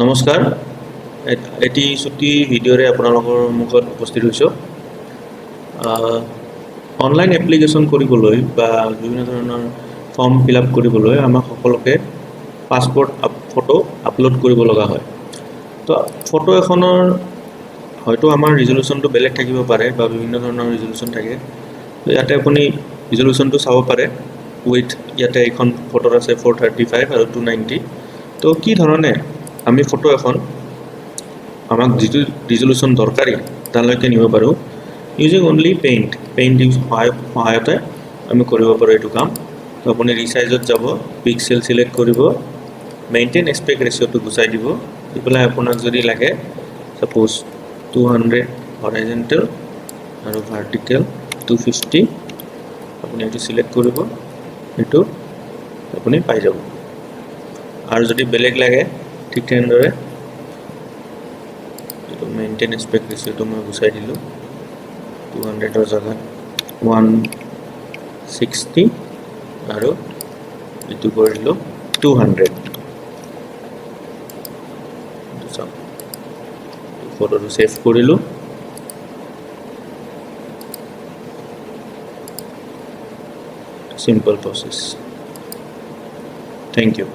নমস্কাৰ এটি ছুটি ভিডিঅ'ৰে আপোনালোকৰ মুখত উপস্থিত হৈছোঁ অনলাইন এপ্লিকেশ্যন কৰিবলৈ বা বিভিন্ন ধৰণৰ ফৰ্ম ফিল আপ কৰিবলৈ আমাক সকলোকে পাছপোৰ্ট ফটো আপলোড কৰিব লগা হয় তো ফটো এখনৰ হয়তো আমাৰ ৰিজলিউশ্যনটো বেলেগ থাকিব পাৰে বা বিভিন্ন ধৰণৰ ৰিজলিউশ্যন থাকে তো ইয়াতে আপুনি ৰিজলিউশ্যনটো চাব পাৰে উইথ ইয়াতে এখন ফটোত আছে 435 আৰু 290 তো কি ধৰণে আমি ফটো এখন আমাক যিটো ৰিজলিউশ্যন দৰকাৰী তালৈকে নিব পাৰোঁ ইউজিং অনলি পেইণ্ট ইউজ সহায়তে আমি কৰিব পাৰোঁ এইটো কাম তো আপুনি ৰিচাইজত যাব পিক্সেল সিলেক্ট কৰিব মেইনটেইন এস্পেক্ট ৰেচিঅ'টো গুচাই দিব দি পেলাই আপোনাক যদি লাগে সাপোজ 200 হৰাইজন্টেল আৰু ভাৰ্টিকেল 250 আপুনি এইটো সিলেক্ট কৰিব এইটো আপুনি পাই যাব আৰু যদি বেলেগ লাগে ঠিক তেনেদৰে এইটো মেইনটেইন এস্পেক্ট ৰেচিঅ'টো মই গুচাই দিলোঁ 200 জায়গাত 160 আৰু এইটো কৰি দিলোঁ 200 ফটোটো সেভ কৰিলোঁ simple process thank you